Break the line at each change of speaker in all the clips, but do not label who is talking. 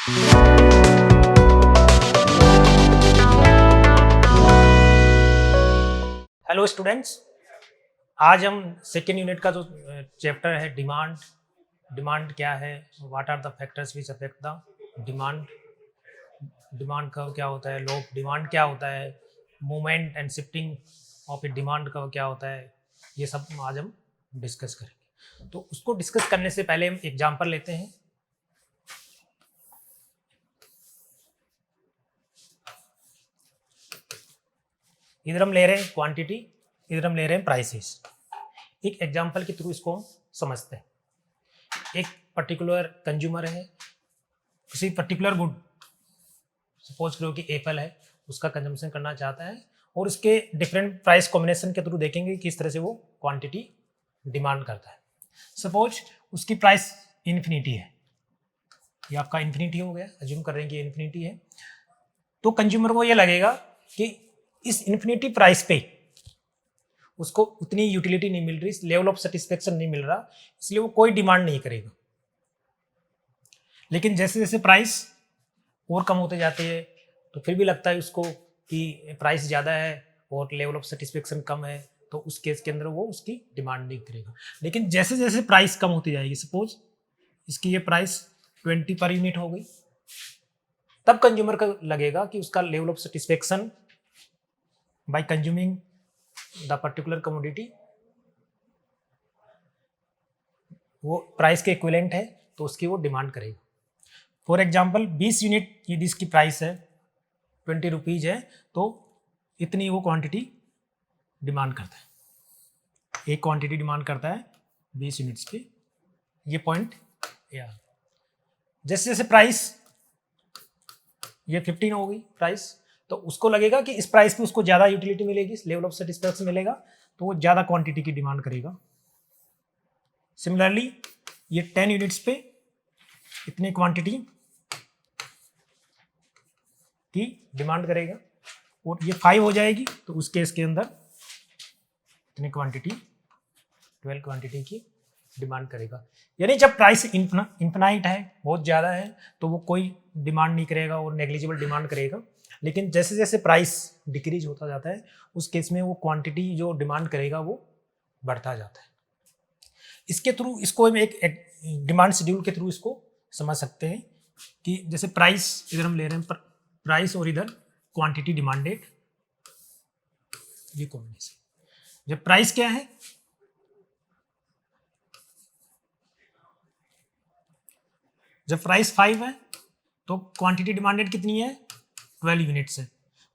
Hello students, आज हम second unit का जो चैप्टर है डिमांड, डिमांड क्या है, what are the factors which affect the demand, demand का क्या होता है, लो डिमांड क्या होता है, movement and shifting of a demand का क्या होता है, ये सब आज हम डिस्कस करेंगे। तो उसको डिस्कस करने से पहले हम एग्जांपल लेते हैं। इधर हम ले रहे हैं क्वांटिटी, इधर हम ले रहे हैं प्राइसेस। एक एग्जांपल के थ्रू इसको हम समझते हैं। एक पर्टिकुलर कंज्यूमर है, किसी पर्टिकुलर गुड, सपोज करो कि एप्पल है, उसका कंजम्पशन करना चाहता है और उसके डिफरेंट प्राइस कॉम्बिनेशन के थ्रू देखेंगे किस तरह से वो क्वांटिटी डिमांड करता है। सपोज उसकी प्राइस इन्फिनिटी है, ये आपका इन्फिनिटी हो गया, अज्यूम कर रहे हैं कि इन्फिनिटी है, तो कंज्यूमर को ये लगेगा कि इस इन्फिनिटी प्राइस पे उसको उतनी यूटिलिटी नहीं मिल रही, लेवल ऑफ सेटिस्फेक्शन नहीं मिल रहा, इसलिए वो कोई डिमांड नहीं करेगा। लेकिन जैसे जैसे प्राइस और कम होते जाते हैं तो फिर भी लगता है उसको कि प्राइस ज़्यादा है और लेवल ऑफ सेटिस्फेक्शन कम है, तो उस केस के अंदर वो उसकी डिमांड नहीं करेगा। लेकिन जैसे जैसे प्राइस कम होती जाएगी, सपोज इसकी ये प्राइस 20 पर यूनिट हो गई, तब कंज्यूमर को लगेगा कि उसका level of satisfaction bye consuming the particular commodity वो प्राइस के इक्विवेलेंट है, तो उसकी वो डिमांड करेगा। फॉर एग्जांपल 20 यूनिट यदि इसकी प्राइस है 20 रुपीज़ है, तो इतनी वो क्वांटिटी डिमांड करता है, एक क्वांटिटी डिमांड करता है 20 यूनिट्स पे, ये पॉइंट या जैसे जैसे प्राइस ये 15 हो गई प्राइस, तो उसको लगेगा कि इस प्राइस पे उसको ज़्यादा यूटिलिटी मिलेगी, लेवल ऑफ सेटिस्फेक्शन मिलेगा, तो वो ज़्यादा क्वांटिटी की डिमांड करेगा। सिमिलरली ये 10 यूनिट्स पे इतनी क्वांटिटी की डिमांड करेगा, और ये 5 हो जाएगी तो उस केस के अंदर इतनी क्वांटिटी 12 क्वांटिटी की डिमांड करेगा। यानी जब प्राइस इन्फिनाइट है, बहुत ज़्यादा है, तो वो कोई डिमांड नहीं करेगा और नेग्लिजिबल डिमांड करेगा। लेकिन जैसे जैसे प्राइस डिक्रीज होता जाता है, उस केस में वो क्वांटिटी जो डिमांड करेगा वो बढ़ता जाता है। इसके थ्रू इसको हम एक डिमांड शेड्यूल के थ्रू इसको समझ सकते हैं कि जैसे प्राइस इधर हम ले रहे हैं प्राइस और इधर क्वांटिटी डिमांडेड, ये कॉम्बिनेशन। जब प्राइस क्या है, जब प्राइस 5 है तो क्वांटिटी डिमांडेड कितनी है, 12 यूनिट्स है।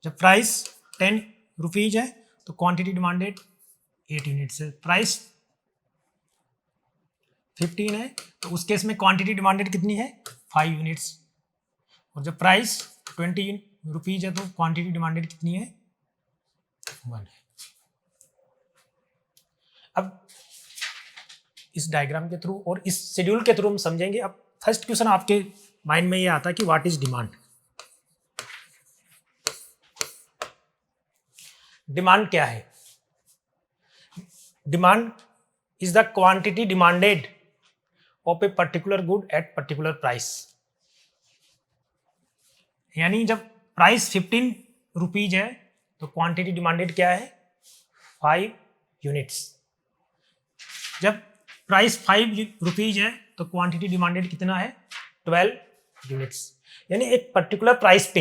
जब प्राइस 10 रुपीज है तो क्वांटिटी डिमांडेड 8 यूनिट्स है। प्राइस 15 है तो उस केस में क्वांटिटी डिमांडेड कितनी है, 5 यूनिट्स। और जब प्राइस 20 रुपीज है तो क्वांटिटी डिमांडेड कितनी है, 1 है। अब इस डायग्राम के थ्रू और इस शेड्यूल के थ्रू हम समझेंगे। अब फर्स्ट क्वेश्चन आपके माइंड में ये आता है कि व्हाट इज डिमांड। डिमांड क्या है? Demand is the quantity demanded of a particular good at particular price. यानी जब प्राइस 15 रुपीज है तो क्वांटिटी डिमांडेड क्या है, 5 यूनिट्स। जब प्राइस 5 रुपीज है तो क्वांटिटी डिमांडेड कितना है, 12 यूनिट्स। यानी एक पर्टिकुलर प्राइस पे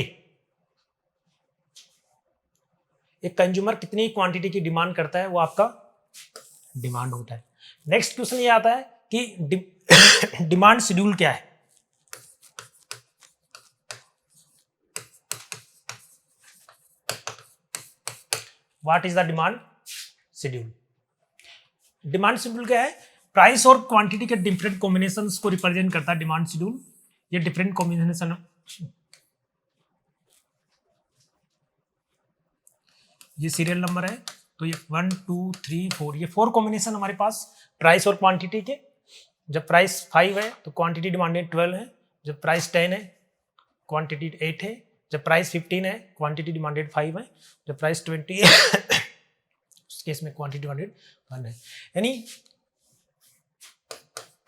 एक कंज्यूमर कितनी क्वांटिटी की डिमांड करता है, वो आपका डिमांड होता है। नेक्स्ट क्वेश्चन ये आता है कि डिमांड शेड्यूल क्या है। What is the demand schedule? Demand schedule क्या है, प्राइस और क्वांटिटी के डिफरेंट कॉम्बिनेशंस को रिप्रेजेंट करता है डिमांड शेड्यूल। ये डिफरेंट कॉम्बिनेशन, ये सीरियल नंबर है, तो ये 1 2 3 4, ये 4 कॉम्बिनेशन हमारे पास प्राइस और क्वांटिटी के। जब प्राइस 5 है तो क्वांटिटी डिमांडेड 12 है। जब प्राइस 10 है क्वांटिटी 8 है। जब प्राइस 15 है क्वांटिटी डिमांडेड 5 है। जब प्राइस 20 है उस केस में क्वांटिटी डिमांडेड 1 है। यानी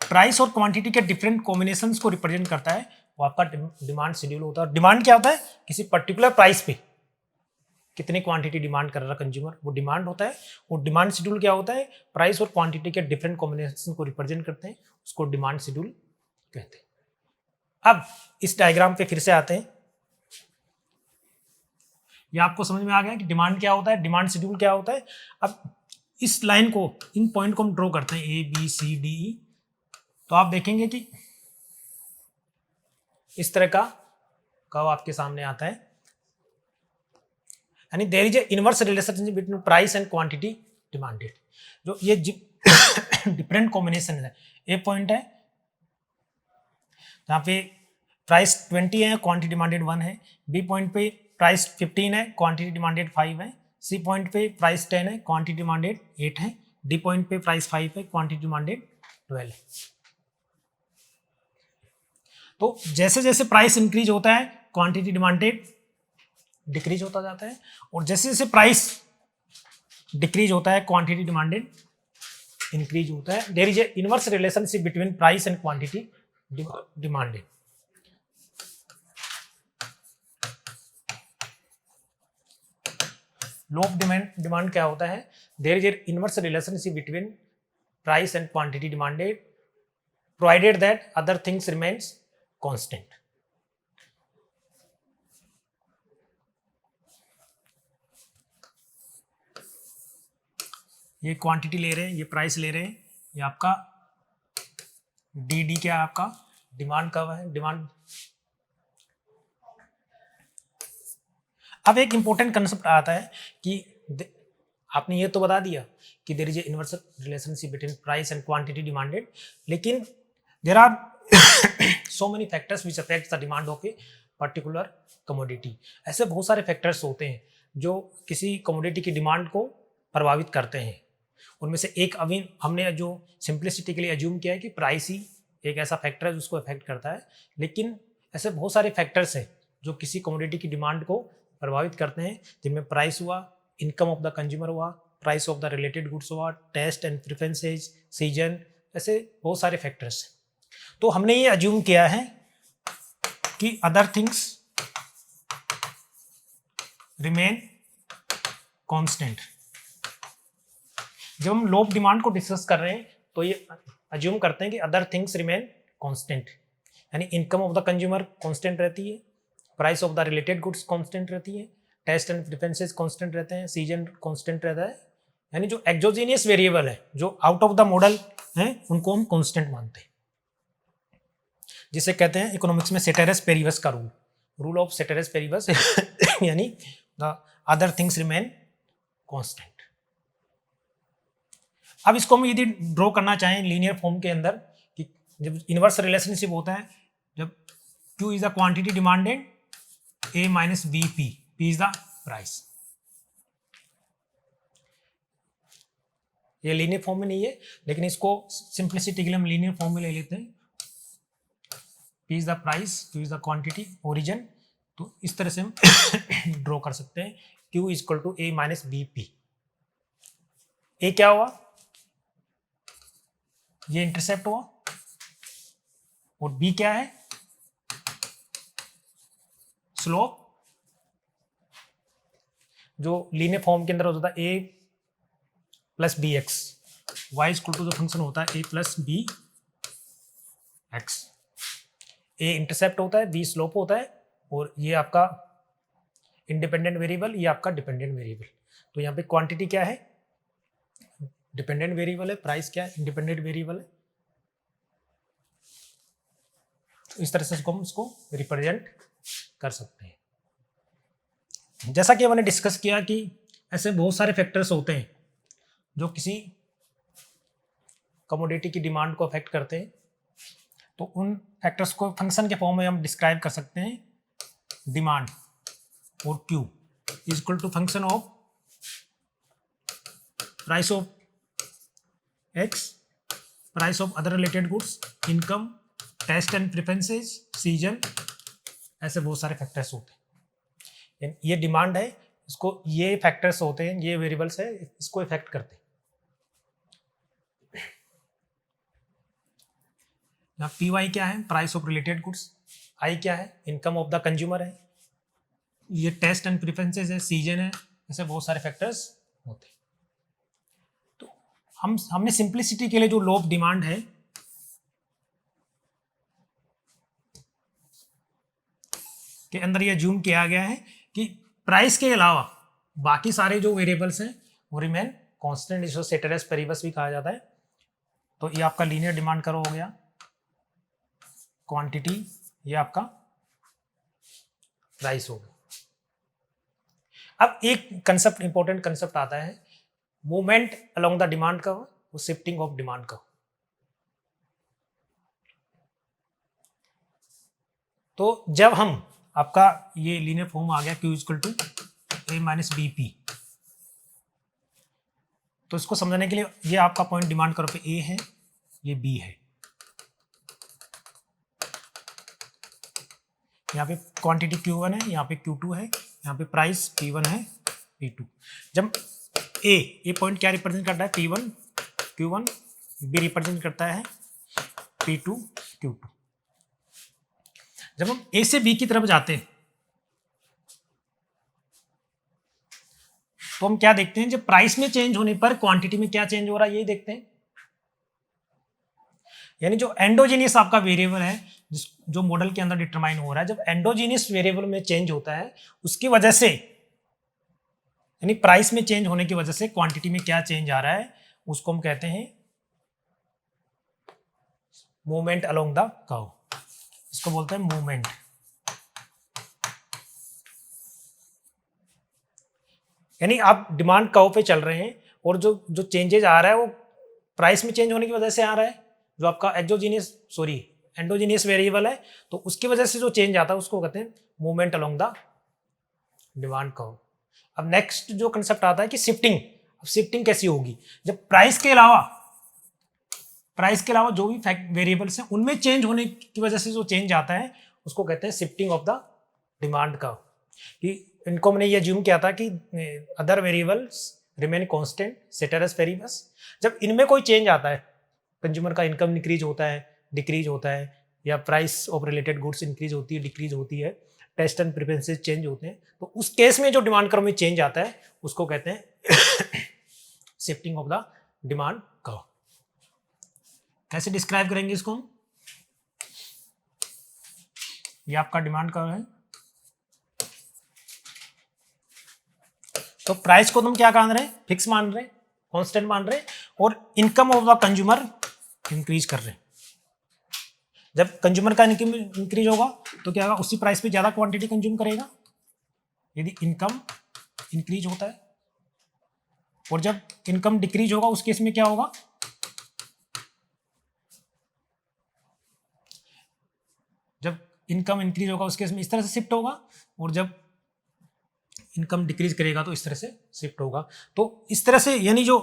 प्राइस और क्वांटिटी के डिफरेंट कॉम्बिनेशंस को रिप्रेजेंट करता है वो आपका डिमांड शेड्यूल होता है। डिमांड क्या होता है? किसी पर्टिकुलर प्राइस पे कितनी क्वांटिटी डिमांड कर रहा है कंज्यूमर, वो डिमांड होता है। और डिमांड शेड्यूल क्या होता है? प्राइस और क्वांटिटी के डिफरेंट कॉम्बिनेशन को रिप्रेजेंट करते हैं, उसको डिमांड शेड्यूल कहते हैं। अब इस डायग्राम पे फिर से आते हैं। ये आपको समझ में आ गया कि डिमांड क्या होता है, डिमांड शेड्यूल क्या होता है। अब इस लाइन को, इन पॉइंट को हम ड्रॉ करते हैं, A B C D E. तो आप देखेंगे कि इस तरह का कर्व आपके सामने आता है, यानी there is a inverse relationship between price and quantity demanded. जो ये डिफरेंट कॉम्बिनेशन है। ए पॉइंट है जहाँ पे प्राइस 20 है, क्वांटिटी डिमांडेड 1 है। बी पॉइंट पे प्राइस 15 है, क्वांटिटी डिमांडेड 5 है। सी पॉइंट पे प्राइस 10 है, क्वांटिटी डिमांडेड 8 है। डी पॉइंट पे प्राइस 5 है, क्वांटिटी डिमांडेड 12 है। तो जैसे जैसे प्राइस इंक्रीज होता है, क्वांटिटी डिमांडेड डिक्रीज होता जाता है, और जैसे जैसे प्राइस डिक्रीज होता है, क्वांटिटी डिमांडेड इंक्रीज होता है। There is a inverse relationship between price and quantity demanded. Law of demand क्या होता है? There is a inverse relationship between price and quantity demanded provided that other things remains constant. ये quantity ले रहे हैं, ये प्राइस ले रहे हैं, ये आपका डी क्या है? आपका डिमांड कर्व है, डिमांड। अब एक इंपॉर्टेंट कंसेप्ट आता है कि आपने ये तो बता दिया कि there is a inverse relationship between price and quantity demanded, लेकिन there are so many factors which affects the demand of a particular commodity. ऐसे बहुत सारे फैक्टर्स होते हैं जो किसी कमोडिटी की डिमांड को प्रभावित करते हैं। उनमें से एक अभी हमने जो सिंप्लिसिटी के लिए एज्यूम किया है कि प्राइस ही एक ऐसा फैक्टर है जिसको अफेक्ट करता है, लेकिन ऐसे बहुत सारे फैक्टर्स हैं जो किसी कमोडिटी की डिमांड को प्रभावित करते हैं, जिनमें प्राइस हुआ, इनकम ऑफ द कंज्यूमर हुआ, price of the related goods हुआ, टेस्ट एंड प्रेफरेंसेज, सीजन, ऐसे बहुत सारे फैक्टर्स हैं। तो हमने ये एज्यूम किया है कि अदर थिंग्स रिमेन कांस्टेंट। जब हम लो ऑफ डिमांड को डिस्कस कर रहे हैं तो ये अज्यूम करते हैं कि अदर थिंग्स रिमेन कांस्टेंट, यानी income of the consumer constant रहती है, price of the related goods constant रहती है, टेस्ट एंड प्रेफरेंसेस कांस्टेंट रहते हैं, सीजन कांस्टेंट रहता है। यानी जो एक्सोजेनियस वेरिएबल है, जो आउट ऑफ द मॉडल है, उनको हम कांस्टेंट मानते हैं, जिसे कहते हैं इकोनॉमिक्स में सेटेरस पेरिवस का रूल ऑफ सेटेरस पेरिवस यानी the other things remain constant. अब इसको हम यदि ड्रॉ करना चाहें लीनियर फॉर्म के अंदर, कि जब इनवर्स रिलेशनशिप होता है, जब Q is the quantity demanded, A minus B P, P is the price. ये लीनियर फॉर्म में नहीं है, लेकिन इसको सिंप्लिसिटी के लिए हम लीनियर फॉर्म में ले लेते हैं। P is the price, Q is the quantity, origin. तो इस तरह से हम ड्रॉ कर सकते हैं, Q is equal to A minus B P. A क्या हुआ? ये इंटरसेप्ट हुआ, और B क्या है? स्लोप। जो लीनियर फॉर्म के अंदर होता था A plus B X, Y equal to जो फंक्शन होता है A plus B X. A intercept होता है, B स्लोप होता है, और ये आपका इंडिपेंडेंट वेरिएबल, ये आपका डिपेंडेंट वेरिएबल। तो यहाँ पे क्वांटिटी क्या है? डिपेंडेंट वेरिएबल है। प्राइस क्या है? इंडिपेंडेंट वेरिएबल है। तो इस तरह से हम इसको रिप्रेजेंट कर सकते हैं। जैसा कि हमने डिस्कस किया कि ऐसे बहुत सारे फैक्टर्स होते हैं जो किसी कमोडिटी की डिमांड को अफेक्ट करते हैं, तो उन फैक्टर्स को फंक्शन के फॉर्म में हम डिस्क्राइब कर सकते हैं। डिमांड और Q is equal to function of price of X, price of other related goods, income, taste and preferences, season, ऐसे बहुत सारे फैक्टर्स होते हैं। ये डिमांड है, इसको ये फैक्टर्स होते हैं, ये वेरिएबल्स है, इसको इफेक्ट करते हैं। यहाँ पी वाई क्या है? प्राइस ऑफ रिलेटेड गुड्स, आई क्या है, इनकम ऑफ द कंज्यूमर है, ये टेस्ट एंड प्रेफरेंसेस है, सीजन है, ऐसे बहुत सारे फैक्टर्स होते हैं। तो हमने सिंप्लिसिटी के लिए जो लॉ ऑफ डिमांड है के अंदर ये ज्यूम किया गया है कि प्राइस के अलावा बाकी सारे जो वेरिएबल्स हैं वो रिमेन कांस्टेंट, जिसको सेटेरिस पेरिबस भी कहा जाता है। तो ये आपका लीनियर डिमांड कर्व हो गया, क्वांटिटी ये आपका प्राइस हो गया। अब एक कंसेप्ट, इंपॉर्टेंट कंसेप्ट आता है, movement along the demand curve, वो शिफ्टिंग ऑफ डिमांड कर्व। तो जब हम आपका ये लीनियर फॉर्म आ गया Q equal to A minus B P, तो इसको समझने के लिए ये आपका पॉइंट डिमांड कर्व पे A है, ये B है, यहाँ पे क्वांटिटी Q1 है, यहाँ पे Q2 है, यहाँ पे प्राइस P1 है, P2। जब ये पॉइंट क्या रिप्रेजेंट करता है, P1 Q1, B रिप्रेजेंट करता है P2 Q2। जब हम A से B की तरफ जाते हैं तो हम क्या देखते हैं, जब प्राइस में चेंज होने पर क्वांटिटी में क्या चेंज हो रहा है ये देखते हैं। यानी जो एंडोजीनियस आपका वेरिएबल है, जो मॉडल के अंदर डिटरमाइन हो रहा है, जब एंडोजीनियस वेरिएबल में चेंज होता है उसकी वजह से, यानी प्राइस में चेंज होने की वजह से क्वांटिटी में क्या चेंज आ रहा है, उसको हम कहते हैं मूवमेंट अलोंग द कर्व, इसको बोलते हैं मूवमेंट। यानी आप डिमांड कर्व पे चल रहे हैं और जो चेंजेज आ रहा है वो प्राइस में चेंज होने की वजह से आ रहा है, जो आपका एंडोजीनियस वेरिएबल है, तो उसकी वजह से जो चेंज आता है उसको कहते हैं movement along the demand curve. अब नेक्स्ट जो कंसेप्ट आता है कि शिफ्टिंग। अब शिफ्टिंग कैसी होगी, जब प्राइस के अलावा जो भी वेरिएबल्स हैं उनमें चेंज होने की वजह से जो चेंज आता है उसको कहते हैं shifting of the demand curve. कि इनको मैंने ये ज्यूम किया था कि other variables remain constant ceteris paribus, जब इनमें कोई चेंज आता है, कंज्यूमर का इनकम इंक्रीज होता है, डिक्रीज होता है, या price of related goods increase होती है, डिक्रीज होती है, टेस्ट एंड प्रेफरेंसेस चेंज होते हैं, तो उस केस में जो डिमांड कर्व में चेंज आता है उसको कहते हैं shifting of the demand curve. कैसे डिस्क्राइब करेंगे इसको हम, ये आपका डिमांड कर्व है, तो प्राइस को तुम क्या मान रहे हैं, फिक्स मान रहे हैं, कांस्टेंट मान रहे हैं, और income of the consumer increase कर रहे हैं। जब कंज्यूमर का इनकम इंक्रीज होगा तो क्या होगा, उसी प्राइस पे ज्यादा क्वांटिटी कंज्यूम करेगा यदि इनकम इंक्रीज होता है, और जब इनकम डिक्रीज होगा उस केस में क्या होगा, जब इनकम इंक्रीज होगा उस केस में इस तरह से शिफ्ट होगा, और जब इनकम डिक्रीज करेगा तो इस तरह से शिफ्ट होगा। तो इस तरह से यानी जो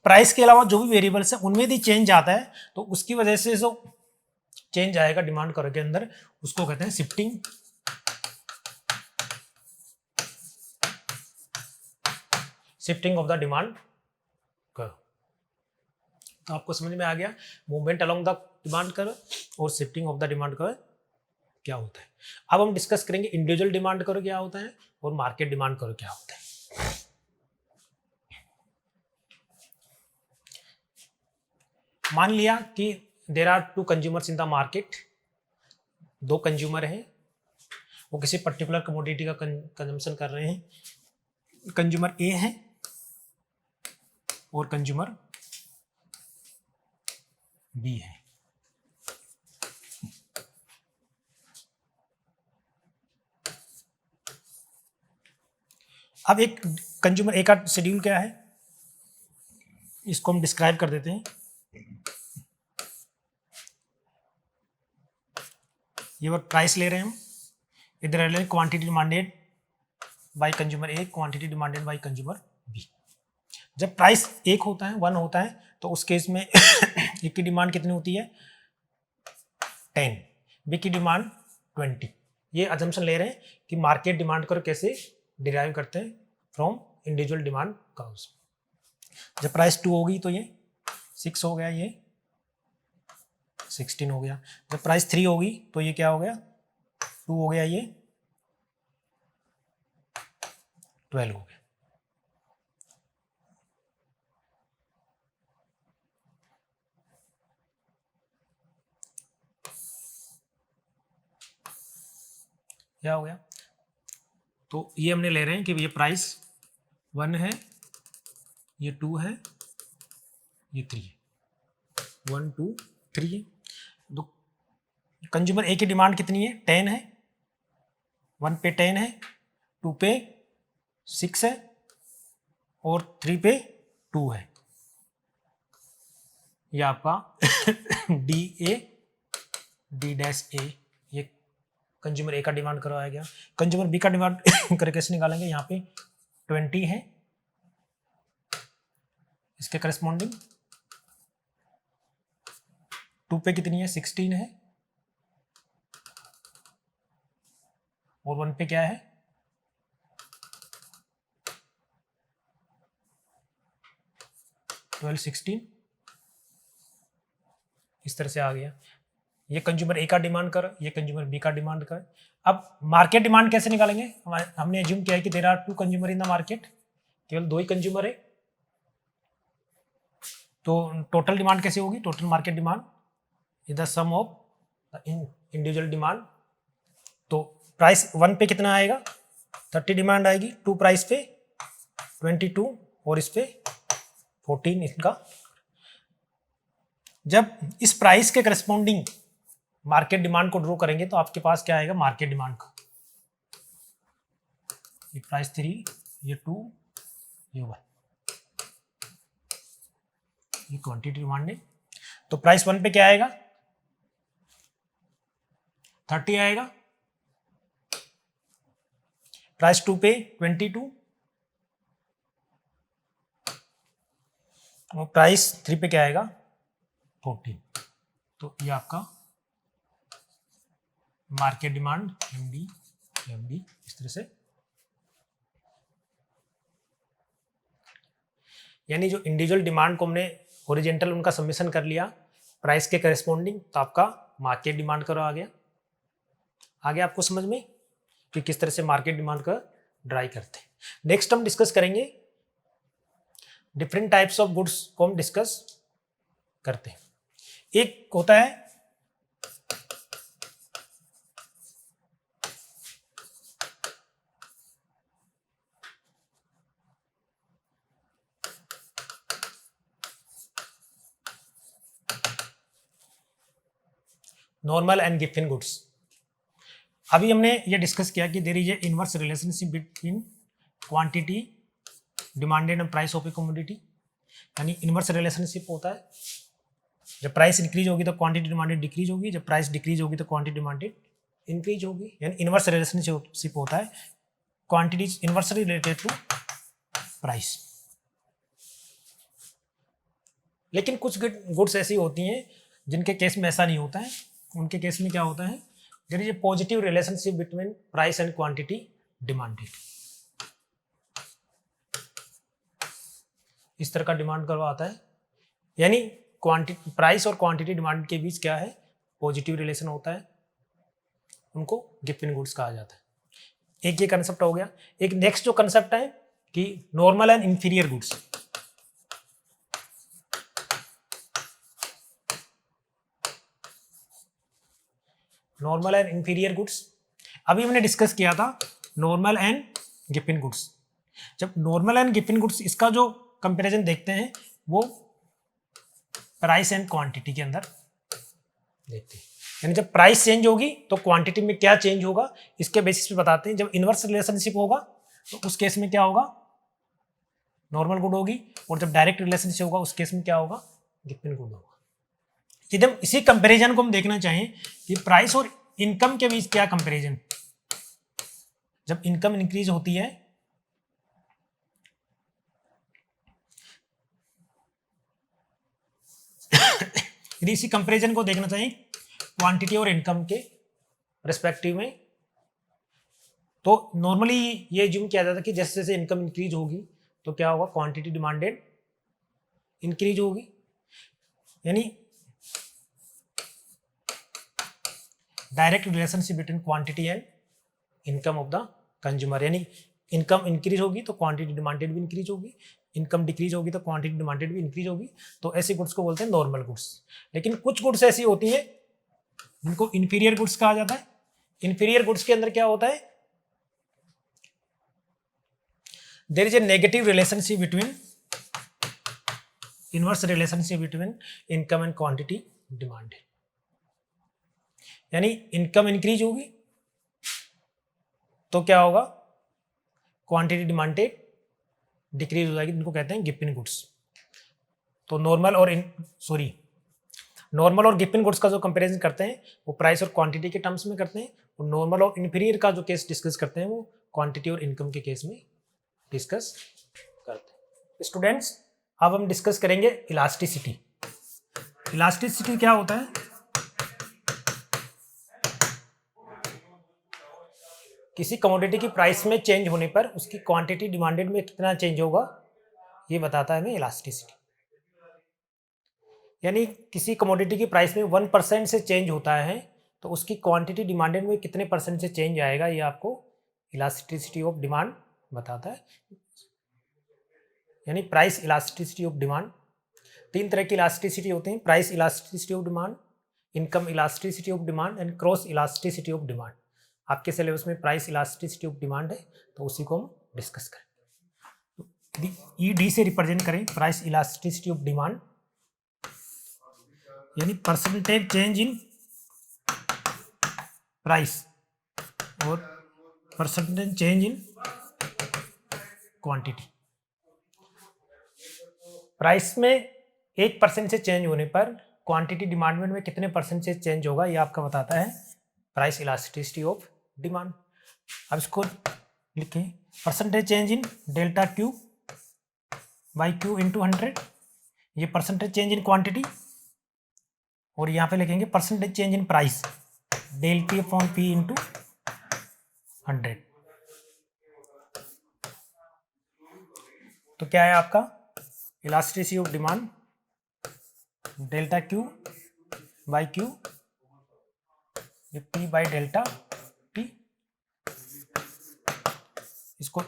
प्राइस के अलावा जो भी वेरिएबल्स है उनमें भी चेंज आता है, तो उसकी वजह से जो चेंज आएगा डिमांड कर्व के अंदर उसको कहते हैं shifting of the demand curve. तो आपको समझ में आ गया movement along the demand curve और shifting of the demand curve क्या होता है। अब हम डिस्कस करेंगे इंडिविजुअल डिमांड कर्व क्या होता है और मार्केट डिमांड कर्व क्या होता है। मान लिया कि there are two consumers in the market, दो कंज्यूमर हैं, वो किसी पर्टिकुलर कमोडिटी का कंजम्पशन कर रहे हैं, कंज्यूमर ए है और कंज्यूमर बी है। अब एक कंज्यूमर ए का शेड्यूल क्या है, इसको हम डिस्क्राइब कर देते हैं। ये वर्ड प्राइस ले रहे हैं हम, इधर ले quantity demanded by consumer A, quantity demanded by consumer B. जब प्राइस एक होता है, 1 होता है, तो उस केस में एक की डिमांड कितनी होती है 10, बी की डिमांड 20। ये अजम्पशन ले रहे हैं कि मार्केट डिमांड कर्व कैसे डिराइव करते हैं फ्रॉम इंडिविजुअल डिमांड कर्व्स। जब प्राइस 2 होगी तो ये 6 हो गया, ये 16 हो गया। जब प्राइस 3 होगी तो ये क्या हो गया 2 हो गया, ये 12 हो गया। क्या हो गया? तो ये हमने ले रहे हैं कि ये प्राइस 1 है, ये 2 है, ये 3 है, 1 2 3 है। तो कंज्यूमर ए की डिमांड कितनी है? 10 है, 1 पे 10 है, 2 पे 6 है और 3 पे 2 है। ये आपका डी डैश ए, ये कंज्यूमर ए का डिमांड करवाया गया। कंज्यूमर बी का डिमांड करके कैसे निकालेंगे? यहाँ पे 20 है, इसके करस्पॉन्डिंग 2 पे कितनी है? 16 है और 1 पे क्या है? 12 16, इस तरह से आ गया। ये कंज्यूमर ए का डिमांड कर, ये कंज्यूमर बी का डिमांड कर। अब मार्केट डिमांड कैसे निकालेंगे? हमने एज्यूम किया है कि there are 2 consumer in the market, केवल 2 ही कंज्यूमर है। तो टोटल डिमांड कैसे होगी? Total market demand is the sum of individual demand. तो प्राइस 1 पे कितना आएगा? 30 डिमांड आएगी, 2 प्राइस पे 22 और इस पे 14 इनका। जब इस प्राइस के करस्पॉन्डिंग मार्केट डिमांड को ड्रॉ करेंगे तो आपके पास क्या आएगा? मार्केट डिमांड का, ये प्राइस 3, ये 2, ये 1, ये क्वांटिटी डिमांड है। तो प्राइस 1 पे क्या आएगा? 30 आएगा, प्राइस 2 पे 22 और प्राइस 3 पे क्या आएगा? 14। तो ये आपका मार्केट डिमांड एमडी इस तरह से, यानी जो इंडिविजुअल डिमांड को हमने हॉरिजॉन्टल उनका समेशन कर लिया प्राइस के करस्पॉन्डिंग, तो आपका मार्केट डिमांड करो आ गया। आगे आपको समझ में कि किस तरह से मार्केट डिमांड का ड्राई करते हैं। नेक्स्ट हम डिस्कस करेंगे डिफरेंट टाइप्स ऑफ गुड्स को हम डिस्कस करते हैं। एक होता है नॉर्मल एंड गिवन गुड्स। अभी हमने ये डिस्कस किया कि there is a inverse relationship between quantity demanded and price of a commodity. यानी इनवर्स रिलेशनशिप होता है, जब प्राइस इंक्रीज होगी तो क्वांटिटी डिमांडेड डिक्रीज होगी, जब प्राइस डिक्रीज होगी तो क्वांटिटी डिमांडेड इंक्रीज होगी। यानी इनवर्स रिलेशनशिप होता है, quantity is inversely related to price. लेकिन कुछ गुड्स ऐसी होती हैं जिनके केस में ऐसा नहीं होता है। उनके केस में क्या होता है? There is a positive relationship between price and quantity demanded. इस तरह का डिमांड कर्व आता है, यानी क्वांटिटी प्राइस और क्वांटिटी डिमांड के बीच क्या है? पॉजिटिव रिलेशन होता है, उनको गिवन गुड्स कहा जाता है। एक ये कंसेप्ट हो गया। एक नेक्स्ट जो कंसेप्ट है कि normal and inferior goods. Normal and inferior goods अभी हमने डिस्कस किया था नॉर्मल एंड गिवन गुड्स। जब नॉर्मल एंड गिवन गुड्स इसका जो कंपैरिजन देखते हैं वो प्राइस एंड क्वांटिटी के अंदर देखते हैं। यानी जब प्राइस चेंज होगी तो क्वांटिटी में क्या चेंज होगा इसके बेसिस पे बताते हैं। जब इनवर्स रिलेशनशिप होगा तो उस केस में क्या होगा? नॉर्मल गुड होगी, और जब डायरेक्ट रिलेशनशिप होगा उस केस में क्या होगा? गिवन गुड होगा। यदि हम इसी कंपैरिजन को हम देखना चाहें कि प्राइस और इनकम के बीच क्या कंपैरिजन, जब इनकम इंक्रीज होती है यदि इसी कंपैरिजन को देखना चाहिए क्वांटिटी और इनकम के रिस्पेक्टिव में, तो नॉर्मली ये ज्यूम किया जाता है कि जैसे जैसे इनकम इंक्रीज होगी तो क्या होगा? क्वांटिटी डिमांडेड इंक्रीज होगी। यानी direct relationship between quantity and income of the consumer, यानी इनकम इंक्रीज होगी तो क्वांटिटी डिमांडेड भी इंक्रीज होगी, इनकम डिक्रीज होगी तो क्वांटिटी डिमांडेड भी इंक्रीज होगी। तो ऐसे गुड्स को बोलते हैं नॉर्मल गुड्स। लेकिन कुछ गुड्स ऐसी होती हैं जिनको इंफीरियर गुड्स कहा जाता है। इंफीरियर गुड्स के अंदर क्या होता है, there is a negative relationship between, inverse relationship between income and quantity demanded, यानी इनकम इंक्रीज होगी तो क्या होगा, क्वांटिटी डिमांडेड डिक्रीज हो जाएगी, इनको कहते हैं गिपिन गुड्स। तो नॉर्मल और गिपिन गुड्स का जो कंपैरिजन करते हैं वो प्राइस और क्वांटिटी के टर्म्स में करते हैं, और नॉर्मल और इंफीरियर का जो केस डिस्कस करते हैं वो क्वांटिटी और इनकम के केस में डिस्कस करते हैं। स्टूडेंट्स, अब हम डिस्कस करेंगे इलास्टिसिटी। इलास्टिसिटी क्या होता है, किसी कमोडिटी की प्राइस में चेंज होने पर उसकी क्वांटिटी डिमांडेड में कितना चेंज होगा ये बताता है हमें इलास्टिसिटी। यानी किसी कमोडिटी की प्राइस में 1% से चेंज होता है तो उसकी क्वांटिटी डिमांडेड में कितने परसेंट से चेंज आएगा, ये आपको इलास्टिसिटी ऑफ डिमांड बताता है। यानी प्राइस इलास्टिसिटी ऑफ डिमांड। तीन तरह की इलास्टिसिटी होती हैं, price elasticity of demand, income elasticity of demand and cross elasticity of demand. आपके सिलेबस में प्राइस इलास्टिसिटी ऑफ डिमांड है तो उसी को हम डिस्कस करें। ईडी से रिप्रेजेंट करें प्राइस इलास्टिसिटी ऑफ डिमांड, यानी परसेंटेज चेंज इन प्राइस और percentage change in quantity. Price में 1% से चेंज होने पर क्वांटिटी डिमांड में कितने परसेंट से चेंज होगा ये आपका बताता है प्राइस इलास्टिसिटी ऑफ डिमांड। अब इसको लिखें, percentage change in delta Q by Q into 100, ये परसेंटेज चेंज इन क्वांटिटी, और यहाँ पे लिखेंगे percentage change in price del P upon P into 100। तो क्या है आपका elasticity of demand, delta Q by Q P by delta T. इसको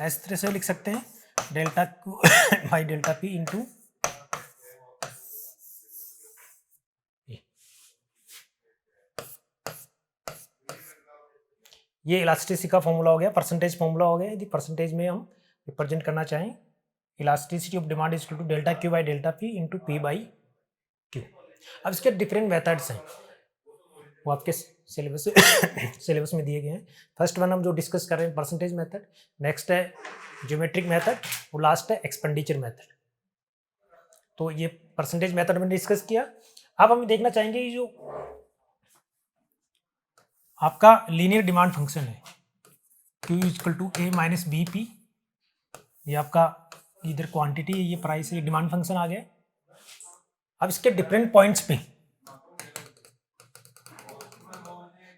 इस तरह से लिख सकते हैं, delta Q by delta P into, ये इलास्टिसिटी का फॉर्मूला हो गया, परसेंटेज फॉर्मूला हो गया। यदि परसेंटेज में हम रिप्रेजेंट करना चाहें, elasticity of demand is equal to delta Q by delta P into P by Q. अब इसके डिफरेंट मेथड्स हैं, वो आपके सिलेबस में दिए गए हैं। फर्स्ट वन हम जो डिस्कस कर रहे हैं परसेंटेज मेथड, नेक्स्ट है ज्योमेट्रिक मेथड, और लास्ट है एक्सपेंडिचर मेथड। तो ये परसेंटेज मेथड में डिस्कस किया। अब हम देखना चाहेंगे ये जो आपका लीनियर डिमांड फंक्शन है Q equal to A minus B P, ये आपका इधर क्वांटिटी है, ये प्राइस है, डिमांड फंक्शन आ गया। अब इसके डिफरेंट पॉइंट्स पे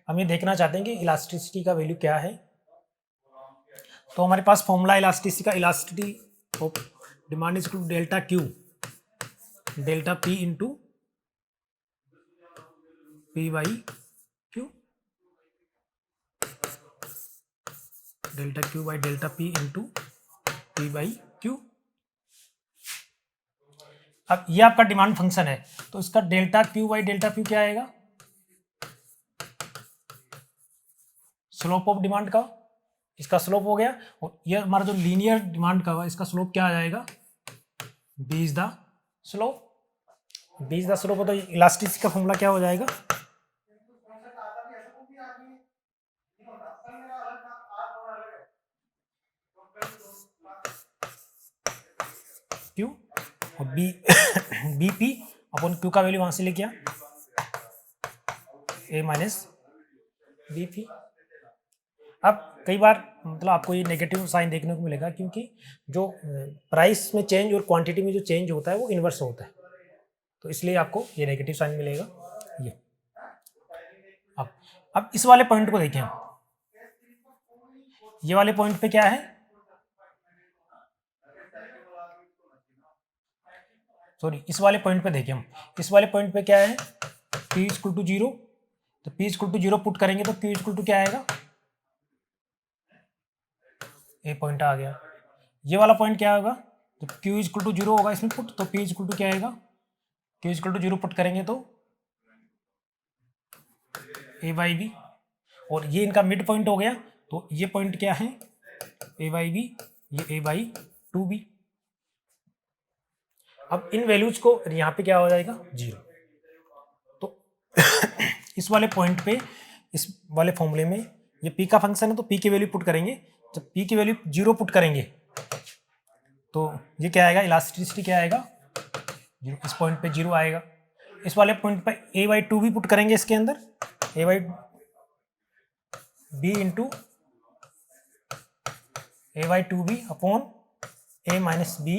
हम ये देखना चाहते हैं कि इलास्टिसिटी का वैल्यू क्या है। तो हमारे पास फॉर्मूला इलास्टिसिटी का, elasticity of demand is equal to delta Q delta P into P by Q, delta Q by delta P into P by Q. अब ये आपका डिमांड फंक्शन है तो इसका delta Q by delta P क्या आएगा, slope of demand का, इसका स्लोप हो गया। और ये हमारा जो लीनियर डिमांड का हुआ इसका स्लोप क्या आ जाएगा, B is the slope. B is the slope हो तो इलास्टिसिटी का फॉर्मूला क्या हो जाएगा, क्यू और B B P upon Q का वैल्यू वहां से लेके आ ए माइनस बी पी। अब कई बार मतलब आपको ये नेगेटिव साइन देखने को मिलेगा क्योंकि जो प्राइस में चेंज और क्वांटिटी में जो चेंज होता है वो इन्वर्स होता है, तो इसलिए आपको ये नेगेटिव साइन मिलेगा ये। अब इस वाले पॉइंट को देखें, ये वाले पॉइंट पे क्या है, सॉरी इस वाले पॉइंट पे देखें हम, इस वाले पॉइंट पे क्या है, P इक्वल टू 0 तो p इक्वल टू 0 पुट करेंगे तो q इक्वल टू क्या आएगा, ए पॉइंट आ गया। ये वाला पॉइंट क्या होगा, तो q इक्वल टू 0 होगा इसमें पुट, तो p इक्वल टू क्या आएगा, q इक्वल टू 0 पुट करेंगे तो ए बाई बी, और ये इनका मिड पॉइंट हो गया, तो ये पॉइंट क्या है, ए बाई बी, ये ए बाई 2b। अब इन वैल्यूज को यहाँ पे क्या हो जाएगा, 0। तो इस वाले पॉइंट पे, इस वाले फॉर्मूले में ये p का फंक्शन है, तो p की वैल्यू पुट करेंगे। जब p की वैल्यू 0 पुट करेंगे तो ये क्या आएगा, इलास्टिसिटी क्या आएगा, 0। इस पॉइंट पे 0 आएगा। इस वाले पॉइंट पे a बाई 2 भी पुट करेंगे इसके अंदर, a by B into A by 2b upon a minus B,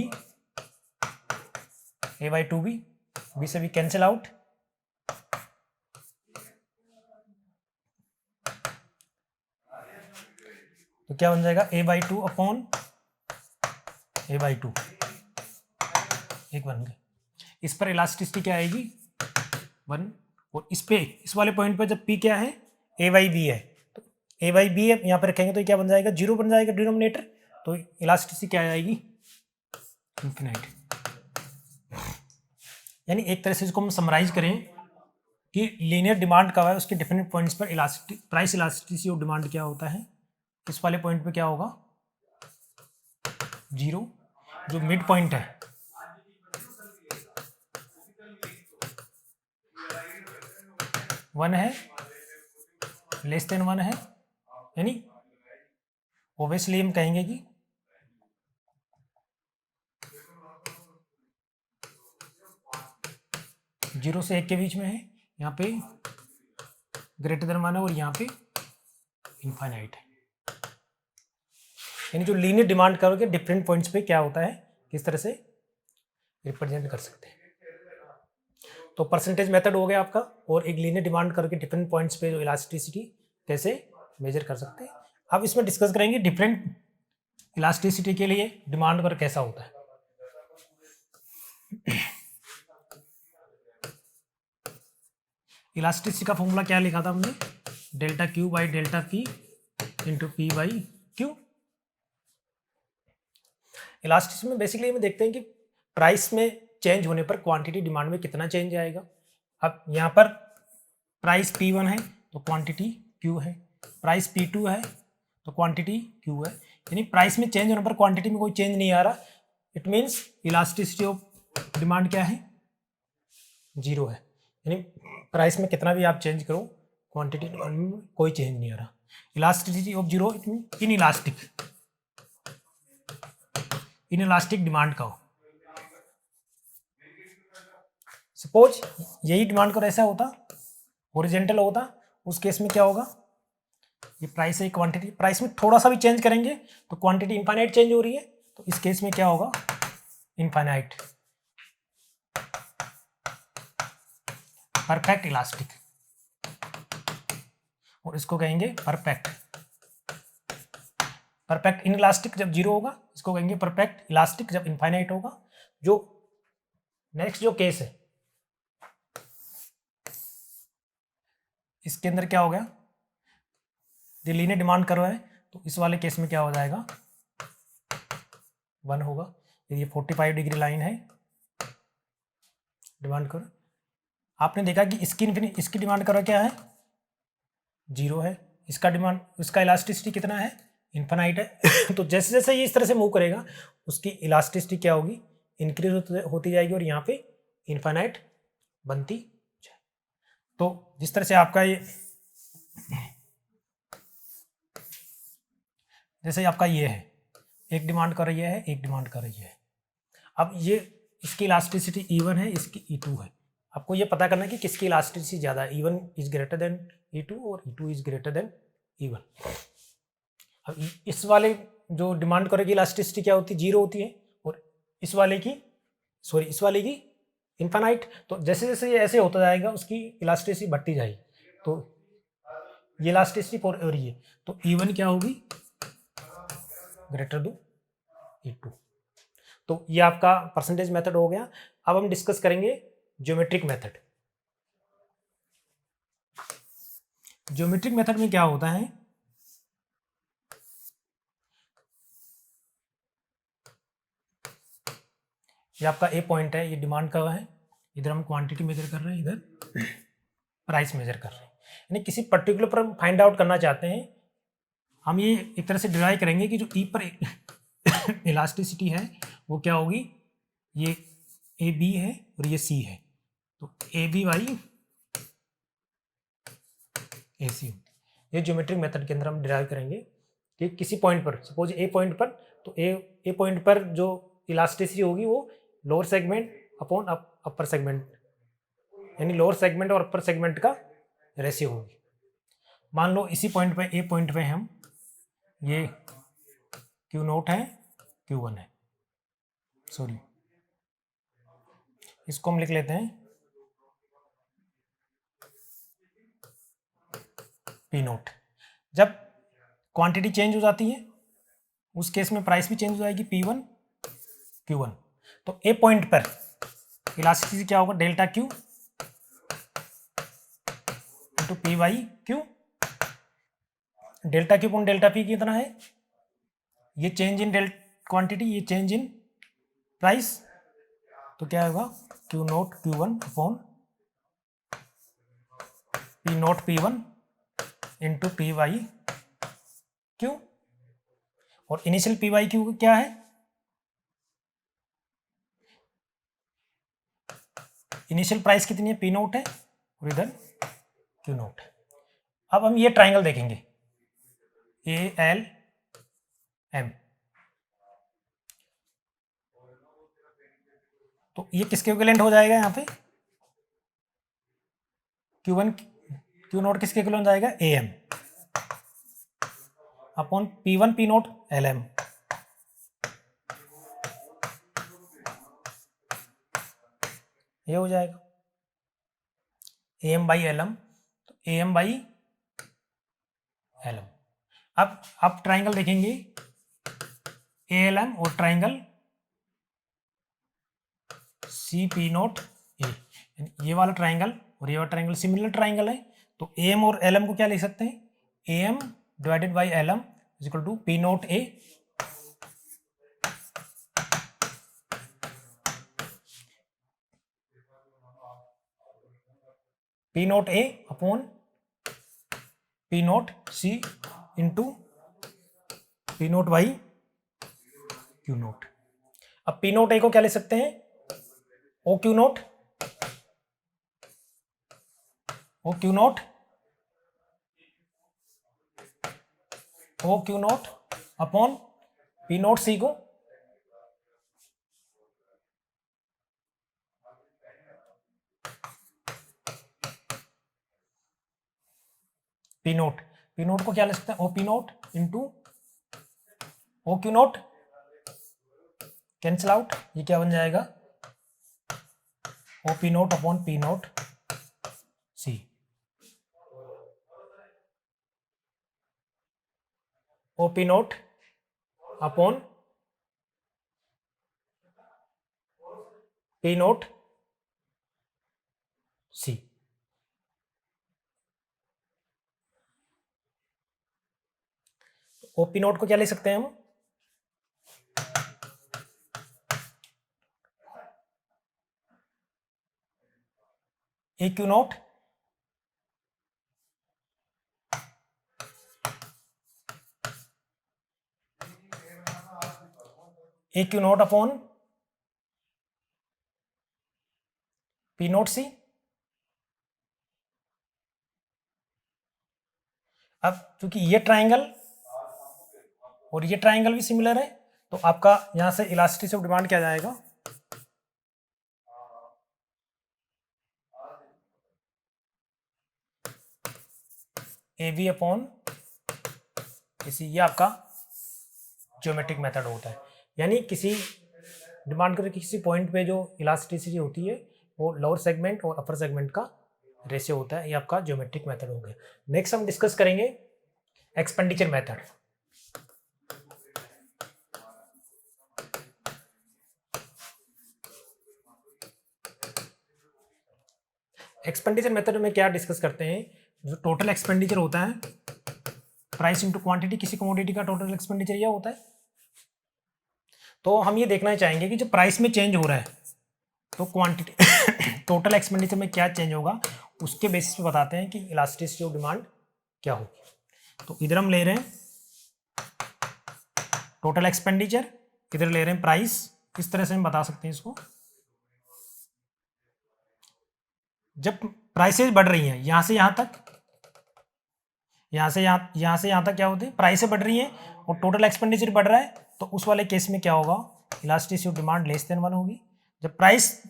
A by 2b, B से भी कैंसिल आउट, तो क्या बन जाएगा, a by 2 upon a by 2, एक बन गया। इस पर इलास्टिसिटी क्या आएगी, 1। और इस पे, इस वाले पॉइंट पे जब p क्या है, a बाई बी है, तो a बाई बी यहाँ पे रखेंगे तो क्या बन जाएगा, 0 बन जाएगा डिनोमिनेटर, तो इलास्टिसिटी क्या आएगी, इन्फिनाइट। यानी एक तरह से इसको हम समराइज करें कि लीनियर डिमांड का है, उसके डिफरेंट पॉइंट्स पर प्राइस इलास्टिसिटी ऑफ डिमांड क्या होता है। इस वाले पॉइंट पे क्या होगा, 0, जो मिड पॉइंट है, वन है, लेस देन 1 है, यानी ओब्वियसली हम कहेंगे कि जीरो से 1 के बीच में है, यहाँ पे ग्रेटर देन 1 है, और यहाँ पे इनफाइनाइट है। यानी जो लीनियर डिमांड कर्व के डिफरेंट पॉइंट्स पे क्या होता है, किस तरह से रिप्रेजेंट कर सकते हैं। तो परसेंटेज मेथड हो गया आपका, और एक लीनियर डिमांड कर्व के डिफरेंट पॉइंट्स पे जो इलास्टिसिटी कैसे मेजर कर सकते हैं। अब इसमें डिस्कस करेंगे डिफरेंट इलास्टिसिटी के लिए डिमांड कर्व कैसा होता है। इलास्टिसिटी का फॉर्मूला क्या लिखा था हमने, delta Q by delta P into P by Q. Elasticity में बेसिकली हम देखते हैं कि प्राइस में चेंज होने पर क्वांटिटी डिमांड में कितना चेंज आएगा। अब यहाँ पर प्राइस P1 है तो क्वांटिटी Q है, प्राइस P2 है तो क्वांटिटी Q है। यानी प्राइस में चेंज होने पर क्वांटिटी में कोई चेंज नहीं आ रहा, it means elasticity of demand क्या है, 0 है। यानी प्राइस में कितना भी आप चेंज करो, क्वांटिटी डिमांड में कोई चेंज नहीं आ रहा। Elasticity of 0 it mean inelastic demand का हो। सपोज यही डिमांड का ऐसा होता, हॉरिजॉन्टल होता, उस केस में क्या होगा, ये प्राइस है, क्वांटिटी, प्राइस में थोड़ा सा भी चेंज करेंगे तो क्वांटिटी इनफाइनाइट चेंज हो रही है, तो इस केस में क्या होगा, इनफाइनाइट, परफेक्ट इलास्टिक, और इसको कहेंगे परफेक्ट। परफेक्ट इनइलास्टिक जब 0 होगा, इसको कहेंगे परफेक्ट इलास्टिक जब इनफाइनाइट होगा। जो नेक्स्ट जो केस है, इसके अंदर क्या हो गया, जो लीनियर डिमांड कर्व है, तो इस वाले केस में क्या हो जाएगा, 1 होगा। ये 45 डिग्री लाइन है डिमांड कर्व। आपने देखा कि इसकी डिमांड कर्व क्या है, 0 है, इसका इलास्टिसिटी कितना है, इन्फानाइट है। तो जैसे जैसे ये इस तरह से मूव करेगा, उसकी इलास्टिसिटी क्या होगी, इंक्रीज होती जाएगी, और यहाँ पे इन्फानाइट बनती जाए। तो जिस तरह से आपका ये, जैसे आपका ये है, एक डिमांड कर रही है, एक डिमांड कर रही है। अब ये इसकी इलास्टिसिटी E1 है, इसकी E2 है। आपको ये पता करना है कि किसकी इलास्टिसिटी ज़्यादा है, E1 is greater than E2 और E2 is greater than E1। अब इस वाले जो डिमांड करेगी इलास्टिसिटी क्या होती है, 0 होती है, और इस वाले की इन्फानाइट। तो जैसे जैसे ये ऐसे होता जाएगा, उसकी इलास्टिसिटी बढ़ती जाएगी। तो ये इलास्टिसिटी फॉर और ये, तो E1 क्या होगी, ग्रेटर देन E2। तो ये आपका परसेंटेज मेथड हो गया। अब हम डिस्कस करेंगे ज्योमेट्रिक मेथड। ज्योमेट्रिक मेथड में क्या होता है, ये आपका ए पॉइंट है, ये डिमांड का है, इधर हम क्वांटिटी मेजर कर रहे हैं, इधर प्राइस मेजर कर रहे हैं। यानी किसी पर्टिकुलर पर हम फाइंड आउट करना चाहते हैं, हम ये एक तरह से डिराइव करेंगे कि जो ई पर इलास्टिसिटी है वो क्या होगी, ये ए बी है और ये सी है, तो ए बी बाई ए सी, ये ज्योमेट्रिक मेथड के अंदर हम डिराइव करेंगे कि किसी पॉइंट पर, सपोज ए पॉइंट पर, तो ए पॉइंट पर जो इलास्टिसिटी होगी वो lower segment upon upper segment, यानी लोअर सेगमेंट और अपर सेगमेंट का रेशियो होगी। मान लो इसी पॉइंट पे, ए पॉइंट पे हम, ये क्यू नोट है, क्यू वन है, सॉरी इसको हम लिख लेते हैं पी नोट। जब क्वांटिटी चेंज हो जाती है उस केस में प्राइस भी चेंज हो जाएगी, पी वन क्यू वन। तो ए पॉइंट पर इलास्टिसिटी क्या होगा, delta Q into P by Q, delta Q upon delta P कितना है, ये चेंज इन क्वांटिटी, ये चेंज इन प्राइस, तो क्या होगा Q note Q one upon P note P one into P by Q. और इनिशियल पी बाई क्यू क्या है, इनिशियल प्राइस कितनी है, पी नोट है और इधर क्यू नोट है। अब हम ये ट्राइंगल देखेंगे ए एल एम, तो ये किसके इक्विवेलेंट हो जाएगा, यहाँ पे क्यू वन क्यू नोट किसके इक्विवेलेंट जाएगा, A M upon P one P naught L M. ये हो जाएगा A M by L M, तो A M by L M. अब आप ट्राइंगल देखेंगे ए एल एम और triangle C P naught A, ये वाला ट्राइंगल और ये वाला ट्राइंगल सिमिलर ट्राइंगल है, तो ए एम और एल एम को क्या लिख सकते हैं, A M divided by L M is equal to P naught A P naught A upon P naught C into P naught by Q naught. अब P naught A को क्या लिख सकते हैं, O Q naught, O Q naught, O Q naught upon P naught C को P naught को क्या लिख सकते हैं, ओ P naught into O Q naught, cancel out, ये क्या बन जाएगा, O P naught upon P naught C, O P naught upon P naught C. O P naught को क्या ले सकते हैं हम, A Q naught A Q naught upon P naught C. अब क्योंकि ये ट्राइंगल और ये ट्राइंगल भी सिमिलर है, तो आपका यहां से इलास्टिसिटी ऑफ डिमांड क्या जाएगा, ए बी अपॉन इसी, ये आपका ज्योमेट्रिक मेथड होता है। यानी किसी डिमांड करके किसी पॉइंट पे जो इलास्टिसिटी होती है वो लोअर सेगमेंट और अपर सेगमेंट का रेशियो होता है, ये आपका ज्योमेट्रिक मेथड हो गया। नेक्स्ट हम डिस्कस करेंगे एक्सपेंडिचर मेथड। एक्सपेंडिचर मेथड में क्या डिस्कस करते हैं, जो टोटल एक्सपेंडिचर होता है, प्राइस इंटू क्वांटिटी, किसी कमोडिटी का टोटल एक्सपेंडिचर यह होता है। तो हम ये देखना चाहेंगे कि जब प्राइस में चेंज हो रहा है तो क्वांटिटी टोटल एक्सपेंडिचर में क्या चेंज होगा, उसके बेसिस पे बताते हैं कि इलास्टिसिटी ऑफ डिमांड क्या होगी। तो इधर हम ले रहे हैं टोटल एक्सपेंडिचर, इधर ले रहे हैं प्राइस। इस तरह से हम बता सकते हैं इसको। जब प्राइसेस बढ़ रही हैं यहां से यहां तक, यहां से यहां तक क्या होते हैं, प्राइसेस बढ़ रही हैं और टोटल एक्सपेंडिचर बढ़ रहा है, तो उस वाले केस में क्या होगा, elasticity of demand less than 1 होगी। जब प्राइस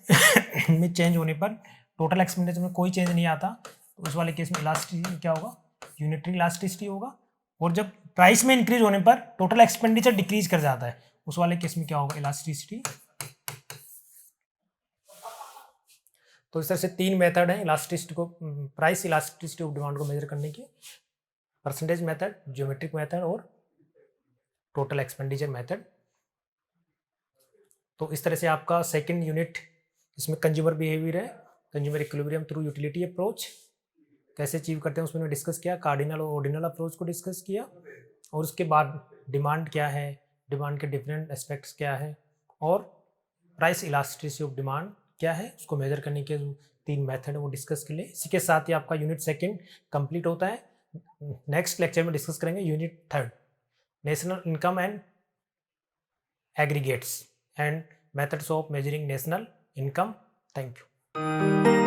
में चेंज होने पर टोटल एक्सपेंडिचर में कोई चेंज नहीं आता, तो उस वाले केस में इलास्टिसिटी क्या होगा, यूनिटरी इलास्टिसिटी होगा। और जब प्राइस में इंक्रीज होने पर टोटल एक्सपेंडिचर डिक्रीज कर जाता है, उस वाले केस में क्या होगा, इलास्टिसिटी। तो इस तरह से 3 मेथड हैं इलास्टिसिटी को, प्राइस इलास्टिसिटी ऑफ डिमांड को मेजर करने के, परसेंटेज मेथड, ज्योमेट्रिक मेथड और टोटल एक्सपेंडिचर मेथड। तो इस तरह से आपका सेकंड यूनिट, इसमें कंज्यूमर बिहेवियर है, consumer equilibrium through utility approach कैसे अचीव करते हैं उसमें डिस्कस किया, कार्डिनल और ऑर्डिनल अप्रोच को डिस्कस किया, और उसके बाद डिमांड क्या है, डिमांड के डिफरेंट एस्पेक्ट्स क्या है, और प्राइस इलास्टिसिटी ऑफ डिमांड क्या है, उसको मेजर करने के 3 मेथड है वो डिस्कस के लिए। इसी के साथ ही आपका यूनिट सेकंड कंप्लीट होता है। नेक्स्ट लेक्चर में डिस्कस करेंगे unit third, national income and aggregates and methods of measuring national income. Thank you.